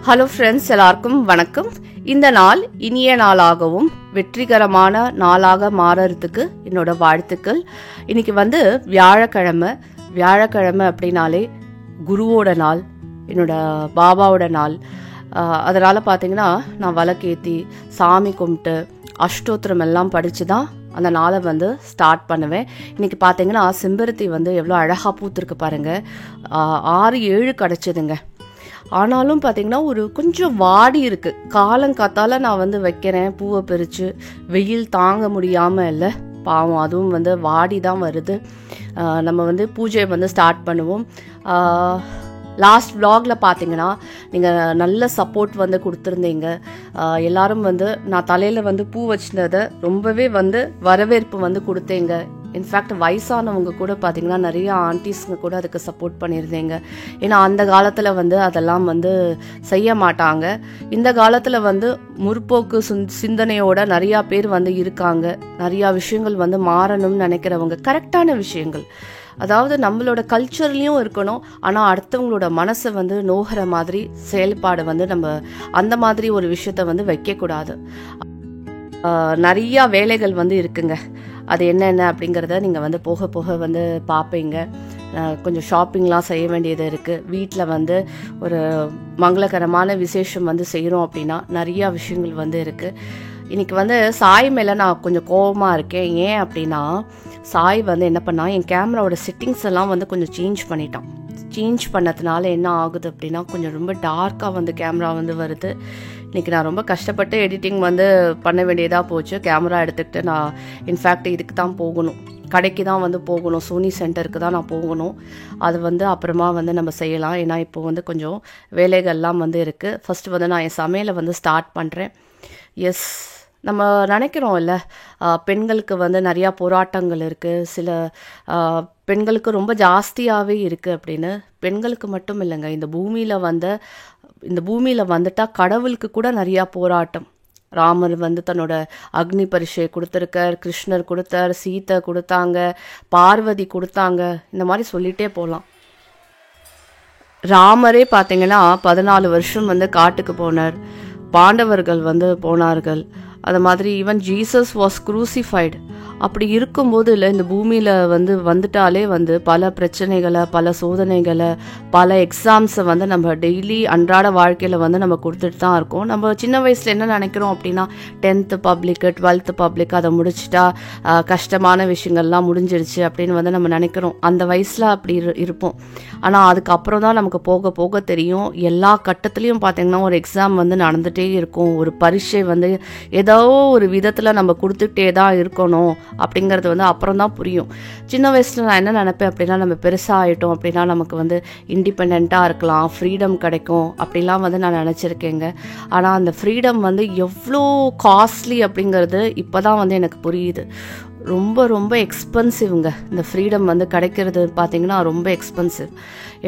Hello friends, எல்லாருக்கும் வணக்கம். இந்த நாள் இனிய நாளாகவும் வெற்றிகரமான நாளாக மாறறதுக்கு என்னோட வாழ்த்துக்கள். இன்னைக்கு வியாழக்கிழமை அப்படின்னாலே குருவோட நாள், என்னோட பாபாவோட நாள். அதனால் பார்த்தீங்கன்னா நான் விளக்கேற்றி சாமி கும்பிட்டு அஷ்டோத்திரம் எல்லாம் படித்து தான் அந்த நாளை ஸ்டார்ட் பண்ணுவேன். இன்றைக்கி பார்த்தீங்கன்னா செம்பருத்தி எவ்வளோ அழகாக பூத்துருக்கு பாருங்கள். 6-7 கிடச்சிதுங்க. ஆனாலும் பார்த்தீங்கன்னா ஒரு கொஞ்சம் வாடி இருக்குது. காலங்காத்தால் நான் வைக்கிறேன் பூவை பறித்து, வெயில் தாங்க முடியாமல் இல்லை பாவம், அதுவும் வாடி தான் வருது. நம்ம பூஜையை ஸ்டார்ட் பண்ணுவோம். லாஸ்ட் விலாகில் பார்த்தீங்கன்னா நீங்கள் நல்ல சப்போர்ட் கொடுத்துருந்தீங்க. எல்லாரும் நான் தலையில் பூ வச்சுருந்ததை ரொம்பவே வரவேற்பு கொடுத்தீங்க. இன்ஃபேக்ட் வயசானவங்க கூட பார்த்தீங்கன்னா நிறைய ஆண்டிஸ்ங்க கூட அதுக்கு சப்போர்ட் பண்ணியிருந்தீங்க. ஏன்னா அந்த காலத்தில் அதெல்லாம் செய்ய மாட்டாங்க. இந்த காலத்தில் முற்போக்கு சிந்தனையோட நிறையா பேர் இருக்காங்க. நிறையா விஷயங்கள் மாறணும்னு நினைக்கிறவங்க, கரெக்டான விஷயங்கள். அதாவது நம்மளோட கல்ச்சர்லேயும் இருக்கணும், ஆனால் அடுத்தவங்களோட மனசை நோகிற மாதிரி செயல்பாடு நம்ம அந்த மாதிரி ஒரு விஷயத்த வைக்கக்கூடாது. நிறையா வேலைகள் இருக்குங்க. அது என்னென்ன அப்படிங்கிறத நீங்கள் போக போக பார்ப்பீங்க. கொஞ்சம் ஷாப்பிங்லாம் செய்ய வேண்டியது இருக்குது. வீட்டில் ஒரு மங்களகரமான விசேஷம் செய்கிறோம் அப்படின்னா நிறையா விஷயங்கள் இருக்குது. இன்றைக்கி சாய் மேலே நான் கொஞ்சம் கோபமாக இருக்கேன். ஏன் அப்படின்னா சாய் என்ன பண்ணா, என் கேமராவோட செட்டிங்ஸ் எல்லாம் கொஞ்சம் சேஞ்ச் பண்ணிட்டான். சேஞ்ச் பண்ணதுனால என்ன ஆகுது அப்படின்னா கொஞ்சம் ரொம்ப டார்க்காக கேமரா வருது. இன்றைக்கி நான் ரொம்ப கஷ்டப்பட்டு எடிட்டிங் பண்ண வேண்டியதாக போச்சு. கேமரா எடுத்துக்கிட்டு நான் இன்ஃபேக்ட் இதுக்கு தான் போகணும், கடைக்கு தான் போகணும், சோனி சென்டருக்கு தான் நான் போகணும். அது அப்புறமா நம்ம செய்யலாம். ஏன்னா இப்போ கொஞ்சம் வேலைகள்லாம் இருக்குது. ஃபஸ்ட்டு நான் என் சமையலை ஸ்டார்ட் பண்ணுறேன். எஸ், நம்ம நினைக்கிறோம் இல்லை, பெண்களுக்கு நிறையா போராட்டங்கள் இருக்குது, சில பெண்களுக்கு ரொம்ப ஜாஸ்தியாகவே இருக்குது அப்படின்னு. பெண்களுக்கு மட்டும் இல்லைங்க, இந்த பூமியில் வந்துட்டால் கடவுளுக்கு கூட நிறையா போராட்டம். ராமர் தன்னோட அக்னி பரீட்சை கொடுத்துருக்கார், கிருஷ்ணர் கொடுத்தார், சீதை கொடுத்தாங்க, பார்வதி கொடுத்தாங்க, இந்த மாதிரி சொல்லிகிட்டே போகலாம். ராமரே பார்த்தீங்கன்னா 14 வருஷம் காட்டுக்கு போனார். பாண்டவர்கள் போனார்கள். அது மாதிரி ஈவன் ஜீசஸ் வாஸ் க்ரூசிஃபைடு. அப்படி இருக்கும்போது இல்லை, இந்த பூமியில் வந்துட்டாலே பல பிரச்சனைகளை, பல சோதனைகளை, பல எக்ஸாம்ஸை நம்ம டெய்லி அன்றாட வாழ்க்கையில் நம்ம கொடுத்துட்டு தான் இருக்கோம். நம்ம சின்ன வயசில் என்ன நினைக்கிறோம் அப்படின்னா 10th பப்ளிக்கு 12th பப்ளிக் அதை முடிச்சுட்டா கஷ்டமான விஷயங்கள்லாம் முடிஞ்சிருச்சு அப்படின்னு நம்ம நினைக்கிறோம். அந்த வயசில் அப்படி இருப்போம். ஆனால் அதுக்கப்புறம் தான் நமக்கு போக போக தெரியும், எல்லா கட்டத்துலேயும் பார்த்திங்கன்னா ஒரு எக்ஸாம் நடந்துகிட்டே இருக்கும். ஒரு பரீட்சை ஏதோ ஒரு விதத்தில் நம்ம கொடுத்துட்டே தான் இருக்கணும் அப்படிங்கிறது அப்புறம் தான் புரியும். சின்ன வயசில் நான் என்ன நினைப்பேன் அப்படின்னா, நம்ம பெருசாக ஆகிட்டோம் அப்படின்னா நமக்கு இண்டிபெண்ட்டாக இருக்கலாம், ஃப்ரீடம் கிடைக்கும் அப்படிலாம் நான் நினச்சிருக்கேங்க. ஆனால் அந்த ஃப்ரீடம் எவ்வளோ காஸ்ட்லி அப்படிங்கிறது இப்போ தான் எனக்கு புரியுது. ரொம்ப ரொம்ப எக்ஸ்பென்சிவ்ங்க. இந்த ஃப்ரீடம் கிடைக்கிறது பார்த்திங்கன்னா ரொம்ப எக்ஸ்பென்சிவ்.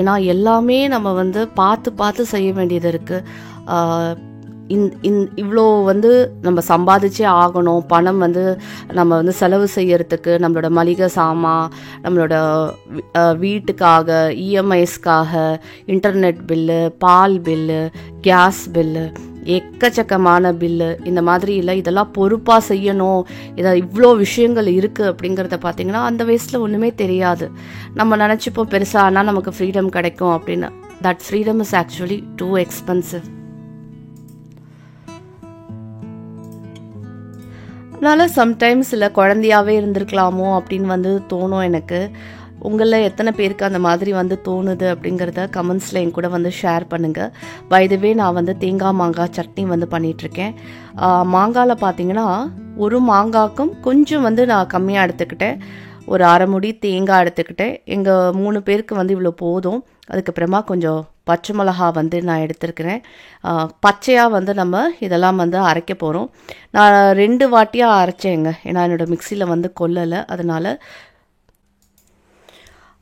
ஏன்னா எல்லாமே நம்ம பார்த்து செய்ய வேண்டியது இருக்குது. இவ்வளோ நம்ம சம்பாதிச்சே ஆகணும். பணம் நம்ம செலவு செய்யறதுக்கு, நம்மளோட மளிகை சாமான், நம்மளோட வீட்டுக்காக, இஎம்ஐஸ்க்காக, இன்டர்நெட் பில்லு, பால் பில்லு, கேஸ் பில்லு, எக்கச்சக்கமான பில்லு, இந்த மாதிரி இல்லை, இதெல்லாம் பொறுப்பாக செய்யணும். இவ்வளோ விஷயங்கள் இருக்குது அப்படிங்கிறத பார்த்திங்கன்னா அந்த வயசில் ஒன்றுமே தெரியாது. நம்ம நினச்சிப்போம் பெருசாக ஆனால் நமக்கு ஃப்ரீடம் கிடைக்கும் அப்படின்னு. That freedom is actually two expensive. அதனால் சம்டைம்ஸ் இல்லை, குழந்தையாகவே இருந்திருக்கலாமோ அப்படின்னு தோணும் எனக்கு. உங்களில் எத்தனை பேருக்கு அந்த மாதிரி தோணுது அப்படிங்கிறத கமெண்ட்ஸில் என் கூட ஷேர் பண்ணுங்கள். பை தி வே, நான் தேங்காய் மாங்காய் சட்னி பண்ணிகிட்ருக்கேன். மாங்காயில் பார்த்தீங்கன்னா ஒரு மாங்காய்க்கும் கொஞ்சம் நான் கம்மியாக எடுத்துக்கிட்டேன். ஒரு அரை முடி தேங்காய் எடுத்துக்கிட்டேன். எங்கள் 3 பேருக்கு இவ்வளோ போதும். அதுக்கப்புறமா கொஞ்சம் பச்சை மிளகா நான் எடுத்துருக்கிறேன். பச்சையாக நம்ம இதெல்லாம் அரைக்க போகிறோம். நான் 2 வாட்டியாக அரைச்சேங்க. ஏன்னா என்னோடய மிக்சியில் கொல்லலை. அதனால்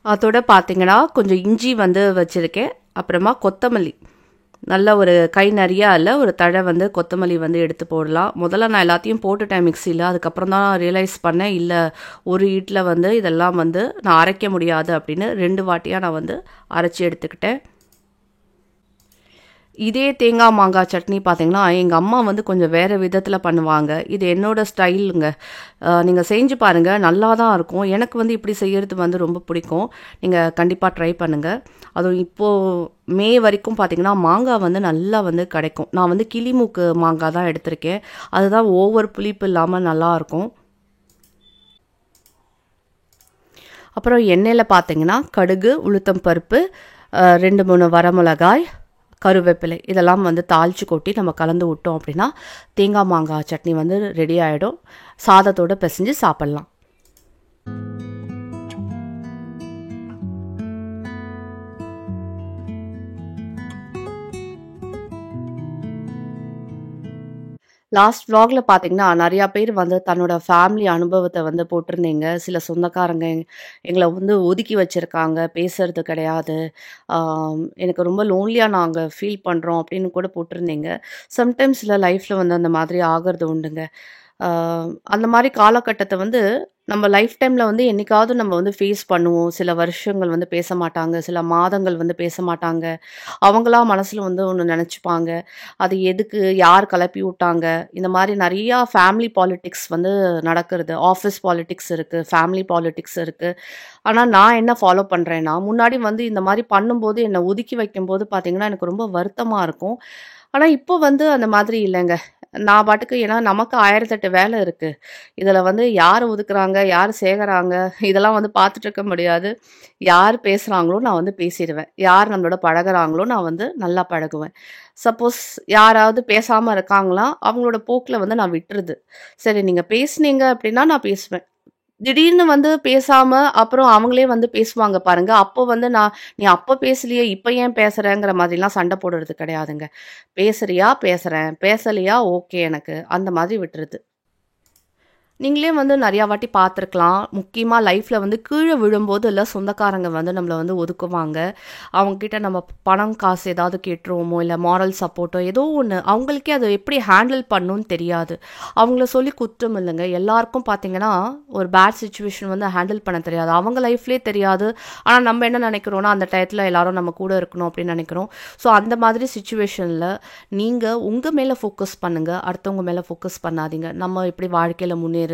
அதோட பார்த்தீங்கன்னா கொஞ்சம் இஞ்சி வச்சுருக்கேன். அப்புறமா கொத்தமல்லி, நல்ல ஒரு கை நிறையா இல்லை, ஒரு தழை கொத்தமல்லி எடுத்து போடலாம். முதல்ல நான் எல்லாத்தையும் போட்டுட்டேன் மிக்சியில். அதுக்கப்புறம் தான் ரியலைஸ் பண்ணேன், இல்லை ஒரு வீட்டில் இதெல்லாம் நான் அரைக்க முடியாது அப்படின்னு 2 வாட்டியாக நான் அரைச்சி எடுத்துக்கிட்டேன். இதே தேங்காய் மாங்காய் சட்னி பார்த்தீங்கன்னா எங்கள் அம்மா வந்து கொஞ்சம் வேறு விதத்தில் பண்ணுவாங்க. இது என்னோட ஸ்டைலுங்க. நீங்கள் செஞ்சு பாருங்கள், நல்லா தான் இருக்கும். எனக்கு வந்து இப்படி செய்கிறது வந்து ரொம்ப பிடிக்கும். நீங்கள் கண்டிப்பாக ட்ரை பண்ணுங்கள். அதுவும் இப்போது மே வரைக்கும் பார்த்தீங்கன்னா மாங்காய் வந்து நல்லா வந்து கிடைக்கும். நான் வந்து கிளிமூக்கு மாங்காய் தான் எடுத்திருக்கேன். அதுதான் ஓவர் புளிப்பு இல்லாமல் நல்லாயிருக்கும். அப்புறம் எண்ணெயில் பார்த்தீங்கன்னா கடுகு, உளுத்தம் பருப்பு, 2-3 வரமிளகாய், கருவேப்பிலை இதெல்லாம் வந்து தாளித்து கொட்டி நம்ம கலந்து விட்டோம் அப்படின்னா தேங்காய் மாங்காய் சட்னி வந்து ரெடி ஆகிடும். சாதத்தோடு பிசைஞ்சு சாப்பிட்லாம். லாஸ்ட் vlogல பார்த்தீங்கன்னா, நெறையா பேர் வந்து தன்னோட ஃபேமிலி அனுபவத்த வந்து போட்டிருந்தீங்க. சில சொந்தக்காரங்க எங்கள வந்து ஒதுக்கி வச்சிருக்காங்க, பேசுறது கிடையாது. எனக்கு ரொம்ப லோன்லியா நாங்க ஃபீல் பண்றோம் அப்படின்னு கூட போட்டிருந்தீங்க. சம்டைம்ஸ்ல லைஃப்ல வந்து அந்த மாதிரி ஆகுறது உண்டுங்க. ஆ அந்த மாரி காலகட்டத்த வந்து நம்ம லைஃப் டைம்ல வந்து என்னைக்காவது நம்ம வந்து ஃபேஸ் பண்ணுவோம். சில வருஷங்கள் வந்து பேச மாட்டாங்க. சில மாதங்கள் வந்து பேச மாட்டாங்க. அவங்களா மனசுல வந்து ஒண்ணு நெனச்சுப்பாங்க. அது எதுக்கு? யார் கெளப்பி விட்டாங்க? இந்த மாரி நெறையா ஃபேமிலி பாலிடிக்ஸ் வந்து நடக்கிறது. ஆஃபீஸ் பாலிடிக்ஸ் இருக்கு. ஃபேமிலி பாலிடிக்ஸ் இருக்கு. ஆனா நான் என்ன ஃபாலோ பண்றேன்னா, முன்னாடி வந்து இந்த மாரி பண்ணும்போது, என்ன ஒதுக்கி வைக்கும்போது பார்த்தீங்கன்னா, எனக்கு ரொம்ப வருத்தமா இருக்கும். ஆனா இப்போ வந்து அந்த மாதிரி இல்லங்க. நான் பாட்டுக்கு ஏன்னா நமக்கு 1008 வேலை இருக்கு. இதுல வந்து யார் ஒதுக்குறாங்க, யார் சேகறாங்க, இதெல்லாம் வந்து பார்த்துட்டு இருக்க முடியாது. யார் பேசுறாங்களோ நான் வந்து பேசிடுவேன். யார் நம்மளோட பழகுறாங்களோ நான் வந்து நல்லா பழகுவேன். சப்போஸ் யாராவது பேசாம இருக்காங்களா, அவங்களோட போக்குல வந்து நான் விட்டுறது. சரி நீங்க பேசுனீங்க அப்படின்னா நான் பேசுவேன். திடீர்னு வந்து பேசாம, அப்புறம் அவங்களே வந்து பேசுவாங்க பாருங்க. அப்போ வந்து நான், "நீ அப்ப பேசலையே, இப்ப ஏன் பேசுறங்கிற?" மாதிரிலாம் சண்டை போடுறது கிடையாதுங்க. பேசுறியா? பேசுறேன். பேசலையா? ஓகே எனக்கு. அந்த மாதிரி விட்டுறது. நீங்களே வந்து நெறையா வாட்டி பார்த்துருக்கலாம். முக்கியமா லைஃப்ல வந்து கீழ விழும்போது எல்லாம் சொந்தக்காரங்க வந்து நம்மள வந்து ஒதுக்குவாங்க. அவங்க கிட்ட நம்ம பணம், காசு ஏதாவது கேட்டுருவோமோ, இல்ல மாரல் சப்போர்ட்டோ ஏதோ ஒண்ணு. அவங்களுக்கே அத எப்படி ஹேண்டில் பண்ணணும்னு தெரியாது. அவங்கள சொல்லி குற்றம் இல்லங்க. எல்லாருக்கும் பார்த்தீங்கன்னா, ஒரு பேட் சிச்சுவேஷன் வந்து ஹேண்டில் பண்ண தெரியாது. அவங்க லைஃப்லயே தெரியாது. ஆனா நம்ம என்ன நெனைக்கிறோம்னா, அந்த டயத்துல எல்லாரும் நம்ம கூட இருக்கணும் அப்படின்னு நெனைக்கிறோம். ஸோ அந்த மாதிரி சிச்சுவேஷன்ல நீங்க உங்க மேல ஃபோக்கஸ் பண்ணுங்க. அடுத்தவங்க மேல ஃபோக்கஸ் பண்ணாதீங்க. நம்ம எப்படி வாழ்க்கையில முன்னேறுறது,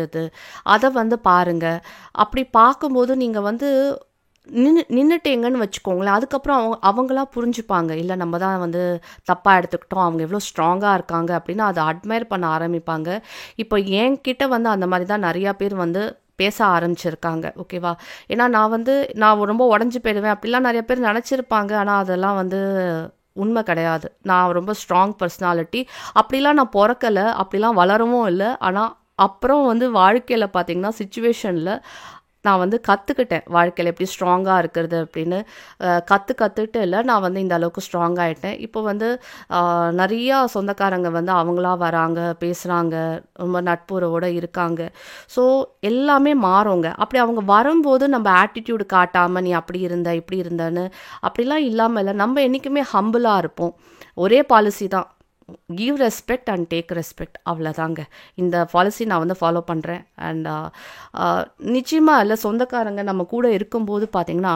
அத வந்து பாருங்க. அப்படி பார்க்கும்போது நீங்க வந்து நின்னுட்டீங்கன்னு வச்சுக்கோங்களேன். அதுக்கப்புறம் அவங்களா புரிஞ்சுப்பாங்க. இல்ல நம்ம தான் வந்து தப்பா எடுத்துக்கிட்டோம். அவங்க எவ்வளோ ஸ்ட்ராங்கா இருக்காங்க அப்படின்னு அத அட்மையர் பண்ண ஆரம்பிப்பாங்க. இப்போ என்கிட்ட வந்து அந்த மாரி தான் நெறையா பேர் வந்து பேச ஆரம்பிச்சிருக்காங்க. ஓகேவா? ஏன்னா நான் ரொம்ப உடைஞ்சு போயிடுவேன். அப்படிலாம் நெறைய பேர் நெனச்சிருப்பாங்க. ஆனா அதெல்லாம் வந்து உண்மை கிடையாது. நான் ரொம்ப ஸ்ட்ராங் பர்சனாலிட்டி. அப்படிலாம் நான் பொறக்கல. அப்படிலாம் வளரவும் இல்ல. ஆனா அப்புறம் வந்து வாழ்க்கையில பார்த்தீங்கன்னா, சிச்சுவேஷன்ல நான் வந்து கத்துக்கிட்டேன். வாழ்க்கையில எப்படி ஸ்ட்ராங்கா இருக்கிறது அப்படின்னு. கத்துக்கிட்டு இல்ல, நான் வந்து இந்த அளவுக்கு ஸ்ட்ராங் ஆயிட்டேன். இப்போ வந்து நெறையா சொந்தக்காரங்க வந்து அவங்களா வராங்க, பேசுறாங்க, ரொம்ப நட்புறவோட இருக்காங்க. ஸோ எல்லாமே மாறுங்க. அப்படி அவங்க வரும்போது நம்ம ஆட்டிட்யூட் காட்டாம, "நீ அப்படி இருந்த, இப்படி இருந்தன்னு" அப்படிலாம் இல்லாம இல்ல, நம்ம என்னைக்குமே ஹம்பிளா இருப்போம். ஒரே பாலிசி தான். Give respect and take respect அவ்வளோதாங்க. இந்த பாலிசி நான் வந்து ஃபாலோ பண்ணுறேன். அண்ட் நிச்சயமாக இல்லை, சொந்தக்காரங்க நம்ம கூட இருக்கும்போது பார்த்தீங்கன்னா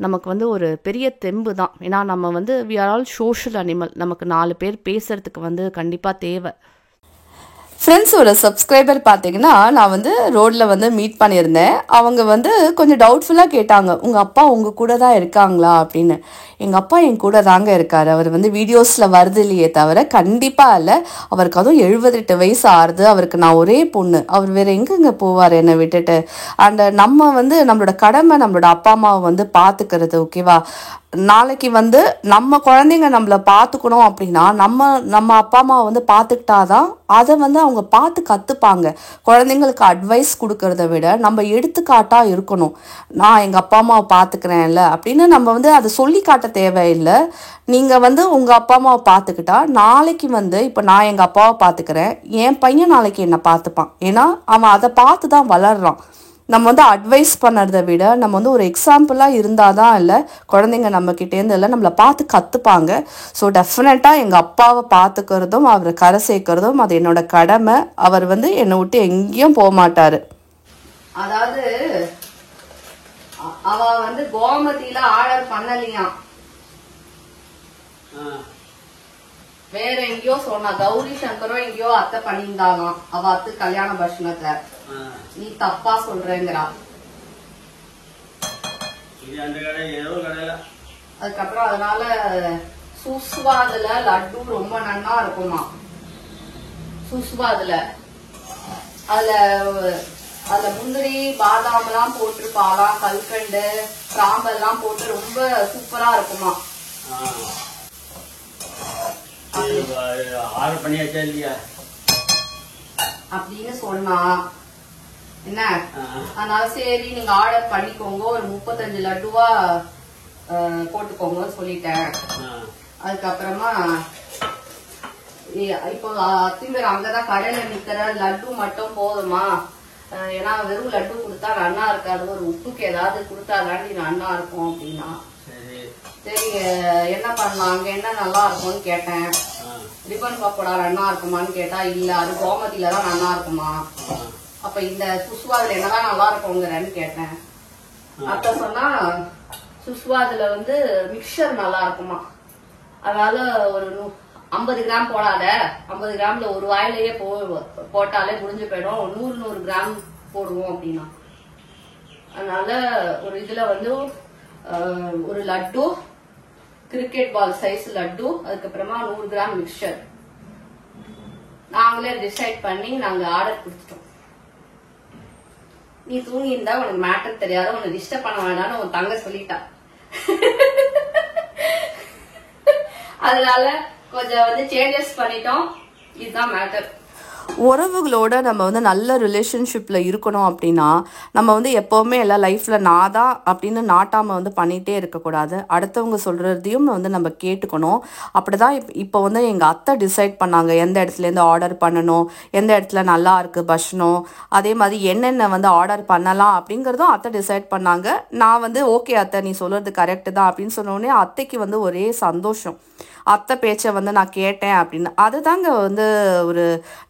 நமக்கு வந்து ஒரு பெரிய தெம்பு தான். ஏன்னா நம்ம வந்து we are all social animal. நமக்கு 4 பேர் பேசுறதுக்கு வந்து கண்டிப்பாக தேவை. ஃப்ரெண்ட்ஸோட சப்ஸ்கிரைபர் பார்த்தீங்கன்னா நான் வந்து ரோட்ல வந்து மீட் பண்ணியிருந்தேன். அவங்க வந்து கொஞ்சம் டவுட்ஃபுல்லாக கேட்டாங்க, உங்கள் அப்பா உங்கள் கூட தான் இருக்காங்களா அப்படின்னு. எங்கள் அப்பா என் கூட தாங்க இருக்கார். அவர் வந்து வீடியோஸில் வருது இல்லையே தவிர கண்டிப்பாக இல்லை. அவருக்கு அதுவும் 78 வயசு ஆறுது. அவருக்கு நான் ஒரே பொண்ணு. அவர் வேறு எங்கெங்கே போவார் என்னை விட்டுட்டு. அண்ட் நம்ம வந்து நம்மளோட கடமை நம்மளோட அப்பா அம்மாவை வந்து பார்த்துக்கிறது. ஓகேவா? நாளைக்கு வந்து நம்ம குழந்தைங்க நம்மளை பார்த்துக்கணும் அப்படின்னா நம்ம அப்பா அம்மாவை வந்து பார்த்துக்கிட்டாதான் அதை வந்து அவங்க பார்த்து கற்றுப்பாங்க. குழந்தைங்களுக்கு அட்வைஸ் கொடுக்கறத விட நம்ம எடுத்துக்காட்டாக இருக்கணும். நான் எங்கள் அப்பா அம்மாவை பார்த்துக்கிறேன்ல அப்படின்னு நம்ம வந்து அதை சொல்லி காட்ட தேவையில்லை. நீங்கள் வந்து உங்கள் அப்பா அம்மாவை பார்த்துக்கிட்டா நாளைக்கு வந்து இப்போ நான் எங்கள் அப்பாவை பார்த்துக்கிறேன், என் பையன் நாளைக்கு என்னை பார்த்துப்பான். ஏன்னா அவன் அதை பார்த்து தான் வளர்றான். நம்ம வந்து அட்வைஸ் பண்ணுறதை விட நம்ம வந்து ஒரு எக்ஸாம்பிளாக இருந்தால் தான் இல்லை குழந்தைங்க நம்மக்கிட்டேருந்து இல்லை நம்மளை பார்த்து கற்றுப்பாங்க. ஸோ டெஃபினட்டாக எங்கள் அப்பாவை பார்த்துக்கிறதும் அவரை கரை சேர்க்கறதும் அது என்னோட கடமை. அவர் வந்து என்னை விட்டு எங்கேயும் போக மாட்டார். அதாவது அவ வந்து கோமதியில ஆர்டர் பண்ணலையாம். வேற எங்கேயோ சொன்னா கௌரி சங்கரும் எங்கேயோ அத்தை பண்ணியிருந்தாலாம் அவ அத்து கல்யாண பட்சணத்துல. நீ தப்பா சொல்றேங்கிறா. அதுக்கப்புறம் அதனால சுஸ்வாதுல லட்டு ரொம்ப நன்னா இருக்குமா. சுஸ்வாதுல அதுல முந்திரி பாதாம் எல்லாம் போட்டிருப்பாலாம், கல்கண்டு கிராம்பெல்லாம் போட்டு ரொம்ப சூப்பரா இருக்குமா. அப்படின்னு சொன்னா என்ன. அதனால சரி நீங்க ஆர்டர் பண்ணிக்கோங்க, ஒரு 35 லட்டுவா போட்டுக்கோங்க சொல்லிட்டேன். அதுக்கப்புறமா இப்போ அத்திம்பேர் அங்கதான் கடையில நிக்கிற லட்டு மட்டும் போதுமா, ஏன்னா வெறும் லட்டு கொடுத்தா நன்னா இருக்காது, ஒரு உப்புக்கு ஏதாவது கொடுத்தாதாண்டி நன்னா இருக்கும் அப்படின்னா. சரி என்ன பண்ணலாம், அங்க என்ன நல்லா இருக்கும்னு கேட்டேன். ரிப்பன் பக்கோடா நன்னா இருக்குமான்னு கேட்டா இல்ல அது கோமதியில தான் நன்னா இருக்குமா. அப்ப இந்த சுஸ்வாதுல என்னதான் நல்லா இருக்குங்கிறன்னு கேட்டேன். அத்த சொன்னா சுஸ்வாதுல மிக்சர் நல்லா இருக்குமா. அதனால ஒரு 50 கிராம் போடாத, 50 கிராம்ல ஒரு வாயிலேயே போட்டாலே முடிஞ்சு போயிடும், 100 கிராம் போடுவோம் அப்படின்னா. அதனால ஒரு இதுல ஒரு laddu, cricket ball size laddu, அதுக்கப்புறமா 100 கிராம் மிக்சர் நாங்களே டிசைட் பண்ணி நாங்க ஆர்டர் கொடுத்துட்டோம். நீ தூங்கி இருந்தா உனக்கு மேட்டர் தெரியாத, உனக்கு டிஸ்டர்ப் பண்ண வேண்டாம்னு உன் தங்க சொல்லிட்டா. அதனால கொஞ்சம் சேஞ்சஸ் பண்ணிட்டோம். இதுதான் மேட்டர். உறவுகளோட நம்ம நல்ல ரிலேஷன்ஷிப்பில் இருக்கணும் அப்படின்னா நம்ம எப்போவுமே எல்லாம் லைஃப்பில் நான் தான் அப்படின்னு நாட்டாமல் பண்ணிகிட்டே இருக்கக்கூடாது. அடுத்தவங்க சொல்கிறதையும் நம்ம கேட்டுக்கணும். அப்படி தான் இப்போ எங்கள் அத்தை டிசைட் பண்ணாங்க எந்த இடத்துலேருந்து ஆர்டர் பண்ணணும், எந்த இடத்துல நல்லா இருக்குது பஷ்னம், அதே மாதிரி என்னென்ன ஆர்டர் பண்ணலாம் அப்படிங்கிறதும் அத்தை டிசைட் பண்ணாங்க. நான் ஓகே அத்தை நீ சொல்கிறது கரெக்டு தான் அப்படின்னு சொன்னோடனே அத்தைக்கு ஒரே சந்தோஷம். அத்தை பேச்சை நான் கேட்டேன் அப்படின்னு. அதுதாங்க ஒரு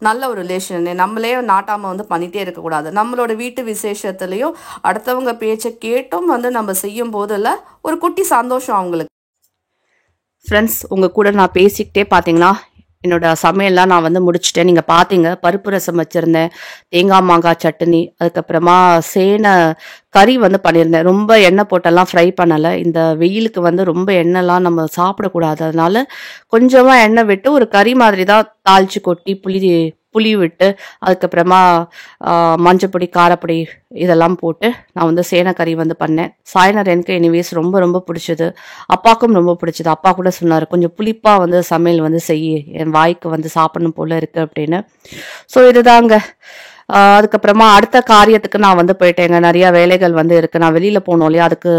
நல்ல ஒரு ரிலேஷன். நம்மளே நாட்டாமல் பண்ணிகிட்டே இருக்கக்கூடாது. நம்மளோட வீட்டு விசேஷத்துலேயும் அடுத்தவங்க பேச்சை கேட்டும் நம்ம செய்யும் போதில் ஒரு குட்டி சந்தோஷம் அவங்களுக்கு. ஃப்ரெண்ட்ஸ், உங்கள் கூட நான் பேசிக்கிட்டே பார்த்தீங்கன்னா என்னோட சமையல்லாம் நான் முடிச்சுட்டேன். நீங்கள் பார்த்தீங்க பருப்பு ரசம் வச்சுருந்தேன், தேங்காய் மாங்காய் சட்னி, அதுக்கப்புறமா சேனை கறி பண்ணியிருந்தேன். ரொம்ப எண்ணெய் போட்டெல்லாம் ஃப்ரை பண்ணலை. இந்த வெயிலுக்கு ரொம்ப எண்ணெய்லாம் நம்ம சாப்பிடக்கூடாது. அதனால கொஞ்சமாக எண்ணெய் விட்டு ஒரு கறி மாதிரி தான் தாளித்து கொட்டி புளி விட்டு அதுக்கப்புறமா மஞ்சப்பொடி காரப்பொடி இதெல்லாம் போட்டு நான் சேனை கறி பண்ணேன். சாய்னர் எனக்கு எனிவேஸ் ரொம்ப ரொம்ப பிடிச்சது, அப்பாவுக்கும் ரொம்ப பிடிச்சது. அப்பா கூட சொன்னார் கொஞ்சம் புளிப்பாக சமையல் செய்ய, என் வாய்க்கு சாப்பிடணும் போல இருக்குது அப்படின்னு. ஸோ இதுதாங்க. அதுக்கப்புறமா அடுத்த காரியத்துக்கு நான் போயிட்டேங்க. நிறைய வேலைகள் இருக்கு. நான் வெளியில போனோம் இல்லையா, அதுக்கு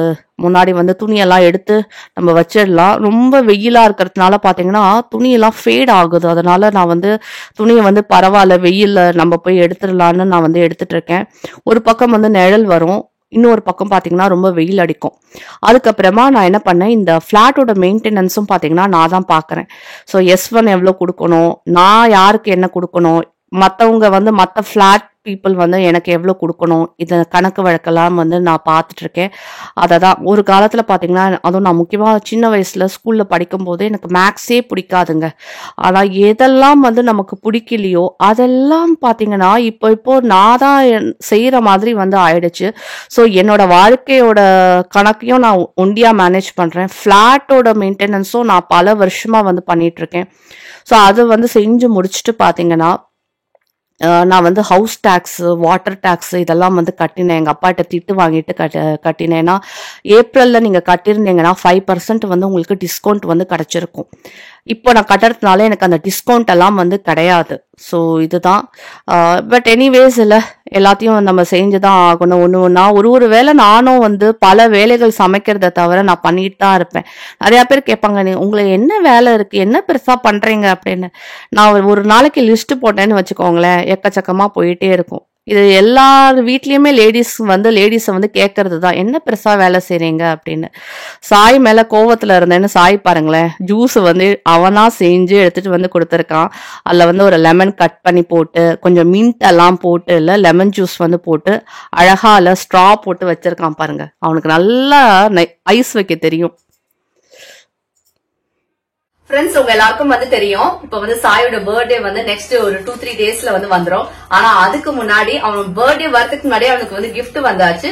முன்னாடி துணியெல்லாம் எடுத்து நம்ம வச்சிடலாம். ரொம்ப வெயிலா இருக்கிறதுனால பாத்தீங்கன்னா துணியெல்லாம் ஃபேட் ஆகுது. அதனால நான் துணியை பரவாயில்ல வெயில்ல நம்ம போய் எடுத்துடலான்னு நான் எடுத்துட்டு இருக்கேன். ஒரு பக்கம் நிழல் வரும், இன்னொரு பக்கம் பார்த்தீங்கன்னா ரொம்ப வெயில் அடிக்கும். அதுக்கப்புறமா நான் என்ன பண்ணேன், இந்த ஃப்ளாட்டோட மெயின்டெனன்ஸும் பார்த்தீங்கன்னா நான் தான் பார்க்குறேன். ஸோ S1 எவ்வளோ கொடுக்கணும், நான் யாருக்கு என்ன கொடுக்கணும், மற்றவங்க மற்ற ஃப்ளாட் பீப்புள் எனக்கு எவ்வளோ கொடுக்கணும், இதை கணக்கு வழக்கெல்லாம் நான் பார்த்துட்டு இருக்கேன். அதை தான் ஒரு காலத்தில் பார்த்தீங்கன்னா, அதுவும் நான் முக்கியமாக சின்ன வயசில் ஸ்கூலில் படிக்கும்போது எனக்கு மேக்ஸே பிடிக்காதுங்க. ஆனால் எதெல்லாம் நமக்கு பிடிக்கலையோ அதெல்லாம் பார்த்தீங்கன்னா இப்போ நான் தான் செய்கிற மாதிரி ஆயிடுச்சு. ஸோ என்னோட வாழ்க்கையோட கணக்கையும் நான் ஒண்டியாக மேனேஜ் பண்ணுறேன். ஃப்ளாட்டோட மெயின்டெனன்ஸும் நான் பல வருஷமாக பண்ணிட்டு இருக்கேன். ஸோ அது செஞ்சு முடிச்சுட்டு பார்த்தீங்கன்னா நான் ஹவுஸ் டேக்ஸு, வாட்டர் டேக்ஸு இதெல்லாம் கட்டினேன். எங்கள் அப்பாட்ட திட்டு வாங்கிட்டு கட்டினேன். ஏன்னா ஏப்ரலில் நீங்கள் கட்டியிருந்தீங்கன்னா 5% உங்களுக்கு டிஸ்கவுண்ட் கிடச்சிருக்கும். இப்போ நான் கட்டுறதுனால எனக்கு அந்த டிஸ்கவுண்ட் எல்லாம் கிடையாது. ஸோ இதுதான். பட் எனிவேஸ் இல்லை, எல்லாத்தையும் நம்ம செஞ்சு தான் ஆகணும். ஒன்று ஒரு வேளை நானும் பல வேலைகள் சமைக்கிறத தவிர நான் பண்ணிட்டு தான் இருப்பேன். நிறையா பேர் கேட்பாங்க, நீ உங்களுக்கு என்ன வேலை இருக்குது, என்ன பெருசாக பண்ணுறீங்க அப்படின்னு. நான் ஒரு நாளைக்கு லிஸ்ட்டு போட்டேன்னு வச்சுக்கோங்களேன், எக்கச்சக்கமாக போயிட்டே இருக்கும். இது எல்லார் வீட்லேயுமே லேடிஸை கேட்கறது தான், என்ன பெருசாக வேலை செய்கிறீங்க அப்படின்னு. சாய் மேலே கோவத்தில் இருந்தேன்னு சாய் பாருங்களேன், ஜூஸ் அவனா செஞ்சு எடுத்துகிட்டு கொடுத்துருக்கான். அதில் ஒரு லெமன் கட் பண்ணி போட்டு கொஞ்சம் மின்ட் எல்லாம் போட்டு இல்லை லெமன் ஜூஸ் போட்டு அழகாக இல்லை ஸ்ட்ரா போட்டு வச்சுருக்கான் பாருங்க. அவனுக்கு நல்லா ஐஸ் வைக்க தெரியும். ஃப்ரெண்ட்ஸ் உங்க எல்லாருக்கும் வந்து தெரியும், இப்ப வந்து சாயோட பர்த்டே வந்து நெக்ஸ்ட் ஒரு 2-3 டேஸ்ல வந்து வந்துரும். ஆனா அதுக்கு முன்னாடி அவன் பர்த்டே வரதுக்கு முன்னாடி அவனுக்கு வந்து கிஃப்ட் வந்தாச்சு.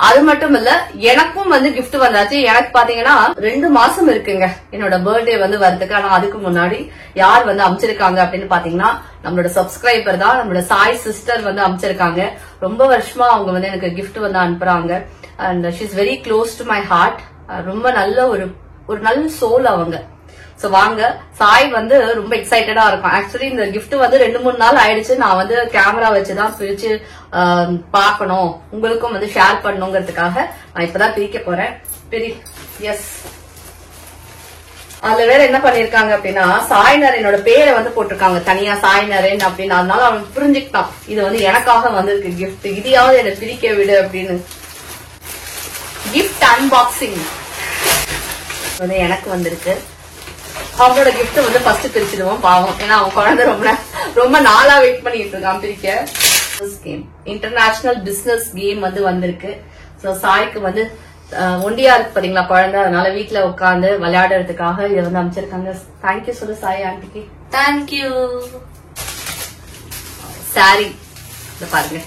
அது மட்டும் இல்ல, எனக்கும் வந்து கிஃப்ட் வந்தாச்சு. எனக்கு பாத்தீங்கன்னா 2 மாசம் இருக்குங்க என்னோட பர்த்டே வந்து வரதுக்கு. ஆனா அதுக்கு முன்னாடி யார் வந்து அமைச்சிருக்காங்க அப்படின்னு பாத்தீங்கன்னா நம்மளோட சப்ஸ்கிரைபர் தான், நம்மளோட சாய் சிஸ்டர் வந்து அமைச்சிருக்காங்க. ரொம்ப வருஷமா அவங்க வந்து எனக்கு கிஃப்ட் வந்து அனுப்புறாங்க. And she is very close to my heart. ரொம்ப நல்ல ஒரு நல்ல சோல் அவங்க. சோ வாங்க, சாய் வந்து ரொம்ப எக்ஸைட்டடா இருக்கும். ஆக்சுவலி இந்த கிஃப்ட் வந்து 2-3 நாள் ஆயிடுச்சு. நான் வந்து கேமரா வச்சுதான் பிரிச்சு பாக்கணும், உங்களுக்கும் வந்து ஷேர் பண்ணணுங்கிறதுக்காக நான் இப்பதான் பிரிக்க போறேன். எஸ், அதுல வேற என்ன பண்ணிருக்காங்க அப்படின்னா சாய் நரேனோட பேரை வந்து போட்டிருக்காங்க தனியா, சாய் நரேன் அப்படின்னு. அதனால அவன் புரிஞ்சுக்கிட்டான் இது வந்து எனக்காக வந்திருக்கு கிஃப்ட், இதையாவது என்ன பிரிக்க விடு அப்படின்னு. கிஃப்ட் அன்பாக்சிங் வந்து எனக்கு வந்திருக்கு. அவனோட கிஃப்ட் வந்து ஃபர்ஸ்ட் பிரிச்சிடுவோம் பாவம், ஏன்னா அவன் குழந்தை ரொம்ப நாளா வெயிட் பண்ணிட்டு இருக்கான் பிரிக்க. கேம் இன்டர்நேஷனல் பிசினஸ் கேம் வந்து வந்திருக்கு. சோ சாய்க்கு வந்து ஒண்டியா இருக்கு பாத்தீங்களா குழந்தை, அதனால வீட்டுல உட்காந்து விளையாடுறதுக்காக இதை வந்து அமைச்சிருக்காங்க. தேங்க்யூ சொல்லு சாய் ஆண்டிக்கு. தேங்க்யூ. சாரி பாருங்க,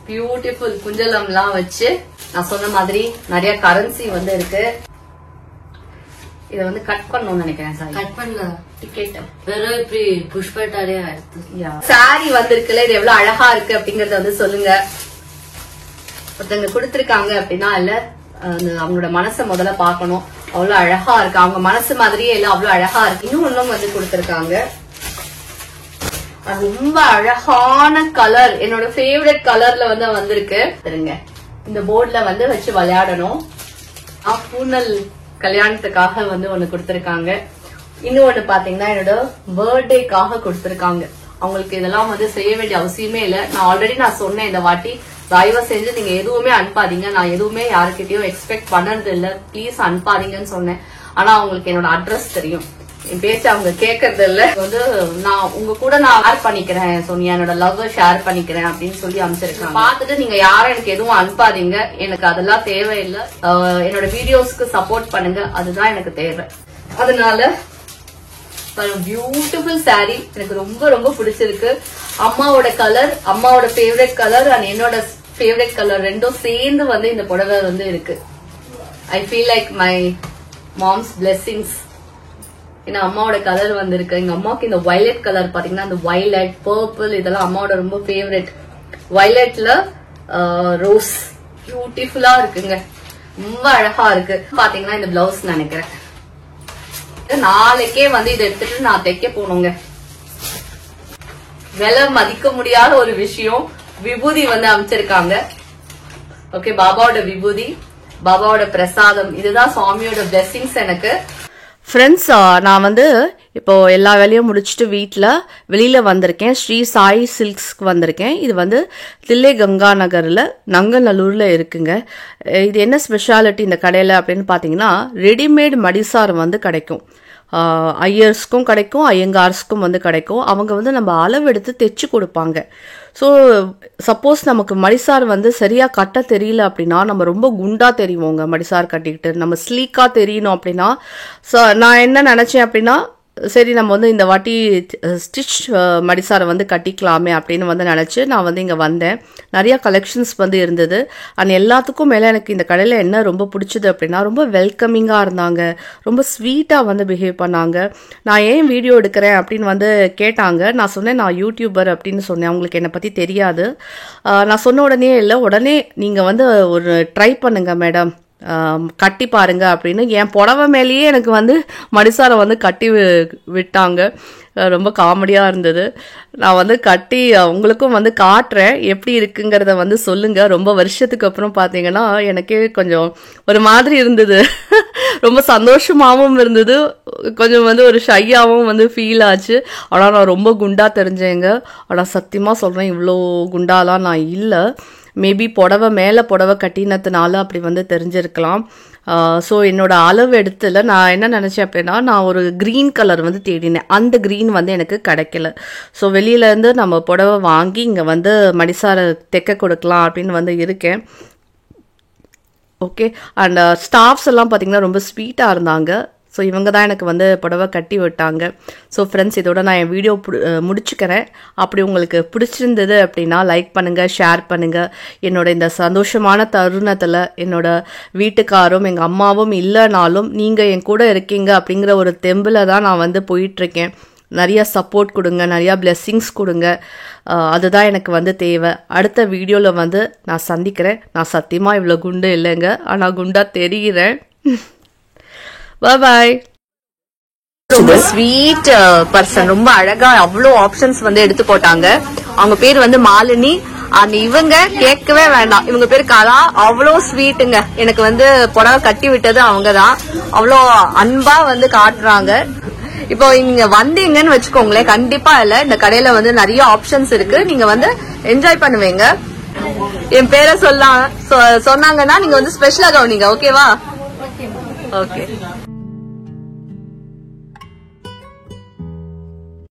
பியூட்டிஃபுல் குஞ்சலம் எல்லாம் வச்சு நான் சொன்ன மாதிரி நிறைய கரன்சி வந்து இருக்கு. இத வந்து கட் பண்ணணும்னு நினைக்கிறேன் சார். கட் பண்ணல, டிக்கெட் வெறும் இப்படி புஷ் பண்ணிட்டாலே ஆயிடுது. சாரி வந்திருக்குல்ல, இது எவ்வளவு அழகா இருக்கு அப்படிங்கறத வந்து சொல்லுங்க. ஒருத்தங்க கொடுத்திருக்காங்க அப்படின்னா இல்ல, அவங்களோட மனசை முதல்ல பாக்கணும். அவ்வளவு அழகா இருக்கு, அவங்க மனசு மாதிரியே இல்ல, அவ்வளவு அழகா இருக்கு. இன்னும் வந்து கொடுத்திருக்காங்க. ரொம்ப அழகான கலர், என்னோட ஃபேவரட் கலர்ல வந்து வந்திருக்கு. சரிங்க, இந்த போர்ட்ல வந்து வச்சு விளையாடணும். பூனல் கல்யாணத்துக்காக வந்து ஒண்ணு கொடுத்திருக்காங்க. இன்னும் ஒண்ணு பாத்தீங்கன்னா என்னோட பர்த்டேக்காக கொடுத்திருக்காங்க. அவங்களுக்கு இதெல்லாம் வந்து செய்ய வேண்டிய அவசியமே இல்ல. நான் சொன்னேன் இந்த வாட்டி, தயவு செஞ்சு நீங்க எதுவுமே அனுப்பாதீங்க, நான் எதுவுமே யாருக்கிட்டயும் எக்ஸ்பெக்ட் பண்ணது இல்ல, பிளீஸ் அனுப்பாதீங்கன்னு சொன்னேன். ஆனா அவங்களுக்கு என்னோட அட்ரஸ் தெரியும், என் பேச்சு அவங்க கேட்கறது இல்ல. வந்து நான் உங்க கூட ஷேர் பண்ணிக்கிறேன் சோனியா, என்னோட லவ் ஷேர் பண்ணிக்கிறேன் அப்படின்னு சொல்லி அமைச்சிருக்காங்க. பார்த்துட்டு நீங்க யாரும் எனக்கு எதுவும் அனுப்பாதீங்க, எனக்கு அதெல்லாம் தேவையில்லை. என்னோட வீடியோஸ்க்கு சப்போர்ட் பண்ணுங்க, அதுதான் எனக்கு தேவை. அதனால பியூட்டிஃபுல் சாரி எனக்கு ரொம்ப ரொம்ப பிடிச்சிருக்கு. அம்மாவோட கலர், அம்மாவோட ஃபேவரட் கலர் அண்ட் என்னோட ஃபேவரட் கலர் ரெண்டும் சேர்ந்து வந்து இந்த புடவை வந்து இருக்கு. I feel like my moms blessings. ஏன்னா அம்மாவோட கலர் வந்திருக்கு. எங்க அம்மாவுக்கு இந்த வயலட் கலர் பாத்தீங்கன்னா, இந்த வயலட் பர்பிள் இதெல்லாம் அம்மாவோட ரொம்ப ஃபேவரட். வயலட்ல ரோஸ் பியூட்டிஃபுல்லா இருக்குங்க, ரொம்ப அழகா இருக்கு. பாத்தீங்கன்னா இந்த பிளவுஸ் நினைக்கிறேன் நாளைக்கே வந்து இதை எடுத்துட்டு நான் தைக்க போனோங்க. விலை மதிக்க முடியாத ஒரு விஷயம், விபூதி வந்து அமைச்சிருக்காங்க. ஓகே, பாபாவோட விபூதி, பாபாவோட பிரசாதம், இதுதான் சுவாமியோட பிளெஸிங்ஸ் எனக்கு. ஃப்ரெண்ட்ஸ், நான் வந்து இப்போ எல்லா வேலையும் முடிச்சுட்டு வீட்டில் வெளியில் வந்திருக்கேன். ஸ்ரீ சாய் சில்க்ஸ்க்கு வந்திருக்கேன். இது வந்து தில்லை கங்கா நகரில் நங்கநல்லூரில் இருக்குங்க. இது என்ன ஸ்பெஷாலிட்டி இந்த கடையில் அப்படின்னு பார்த்தீங்கன்னா, ரெடிமேட் மடிசார் வந்து கிடைக்கும். ஐயர்ஸ்க்கும் கிடைக்கும், ஐயங்கார்ஸ்க்கும் வந்து கிடைக்கும். அவங்க வந்து நம்ம அளவெடுத்து தைச்சு கொடுப்பாங்க. ஸோ சப்போஸ் நமக்கு மடிசார் வந்து சரியாக கட்ட தெரியல அப்படின்னா, நம்ம ரொம்ப குண்டாக தெரியுவோங்க மடிசார் கட்டிக்கிட்டு. நம்ம ஸ்லீக்காக தெரியணும் அப்படின்னா, நான் என்ன நினச்சேன் அப்படின்னா, சரி நம்ம வந்து இந்த வாட்டி ஸ்டிச் மடிசாரை வந்து கட்டிக்கலாமே அப்படின்னு வந்து நினச்சி நான் வந்து இங்கே வந்தேன். நிறையா கலெக்ஷன்ஸ் வந்து இருந்தது. அண்ட் எல்லாத்துக்கும் மேலே எனக்கு இந்த கடையில் என்ன ரொம்ப பிடிச்சது அப்படின்னா, ரொம்ப வெல்கமிங்காக இருந்தாங்க, ரொம்ப ஸ்வீட்டாக வந்து பிஹேவ் பண்ணாங்க. நான் ஏன் வீடியோ எடுக்கிறேன் அப்படின்னு வந்து கேட்டாங்க. நான் சொன்னேன் நான் யூடியூபர் அப்படின்னு சொன்னேன். அவங்களுக்கு என்னை பற்றி தெரியாது. நான் சொன்ன உடனே நீங்கள் வந்து ஒரு ட்ரை பண்ணுங்க மேடம், கட்டி பாருங்க அப்படின்னு என் புடவை மேலேயே எனக்கு வந்து மடிசாரை வந்து கட்டி விட்டாங்க. ரொம்ப காமெடியாக இருந்தது. நான் வந்து கட்டி உங்களுக்கும் வந்து காட்டுறேன், எப்படி இருக்குங்கிறத வந்து சொல்லுங்கள். ரொம்ப வருஷத்துக்கு அப்புறம் பார்த்தீங்கன்னா எனக்கே கொஞ்சம் ஒரு மாதிரி இருந்தது, ரொம்ப சந்தோஷமாகவும் இருந்தது, கொஞ்சம் வந்து ஒரு ஷையாகவும் வந்து ஃபீல் ஆச்சு. ஆனால் நான் ரொம்ப குண்டாக தெரிஞ்சேங்க. ஆனால் சத்தியமாக சொல்கிறேன், இவ்வளோ குண்டாலாம் நான் இல்லை. மேபி புடவை மேலே புடவை கட்டினதுனால அப்படி வந்து தெரிஞ்சிருக்கலாம். ஸோ என்னோட அளவு எடுத்துல நான் என்ன நினச்சேன் அப்படின்னா, நான் ஒரு க்ரீன் கலர் வந்து தேடினேன். அந்த க்ரீன் வந்து எனக்கு கிடைக்கல. ஸோ வெளியிலேருந்து நம்ம புடவை வாங்கி இங்கே வந்து மடிசாரை தைக்க கொடுக்கலாம் அப்படின்னு வந்து இருக்கேன். ஓகே, அண்ட் ஸ்டாஃப்ஸ் எல்லாம் பார்த்திங்கன்னா ரொம்ப ஸ்வீட்டாக இருந்தாங்க. ஸோ இவங்க தான் எனக்கு வந்து புடவை கட்டி விட்டாங்க. ஸோ ஃப்ரெண்ட்ஸ், இதோட நான் என் வீடியோ முடிச்சுக்கிறேன். அப்படி உங்களுக்கு பிடிச்சிருந்தது அப்படின்னா லைக் பண்ணுங்கள், ஷேர் பண்ணுங்கள். என்னோட இந்த சந்தோஷமான தருணத்தில் என்னோட வீட்டுக்காரும் எங்கள் அம்மாவும் இல்லைனாலும் நீங்கள் என் கூட இருக்கீங்க அப்படிங்கிற ஒரு தெம்பில் தான் நான் வந்து போயிட்டுருக்கேன். நிறைய சப்போர்ட் கொடுங்க, நிறையா பிளெஸ்ஸிங்ஸ் கொடுங்க. அதுதான் எனக்கு வந்து தேவை. அடுத்த வீடியோவில் வந்து நான் சந்திக்கிறேன். நான் சத்தியமாக இவ்வளோ குண்டு இல்லைங்க, ஆனால் குண்டா தெரிகிறேன். பாய். ரொம்ப ஸ்வீட் பர்சன், ரொம்ப அழகா அவ்வளோ ஆப்ஷன்ஸ் வந்து எடுத்து போட்டாங்க. அவங்க பேர் வந்து மாலினி. அந்த இவங்க கேட்கவே வேண்டாம், இவங்க பேர் கலா. அவ்வளோ ஸ்வீட்டுங்க. எனக்கு வந்து புடவை கட்டி விட்டது அவங்கதான். அவ்வளோ அன்பா வந்து காட்டுறாங்க. இப்போ நீங்க வந்தீங்கன்னு வச்சுக்கோங்களேன், கண்டிப்பா இல்ல, இந்த கடையில வந்து நிறைய ஆப்ஷன்ஸ் இருக்கு. நீங்க வந்து என்ஜாய் பண்ணுவீங்க. என் பேரை சொன்னாங்கன்னா நீங்க வந்து ஸ்பெஷலா கவனிங்க. ஓகேவா? ஓகே.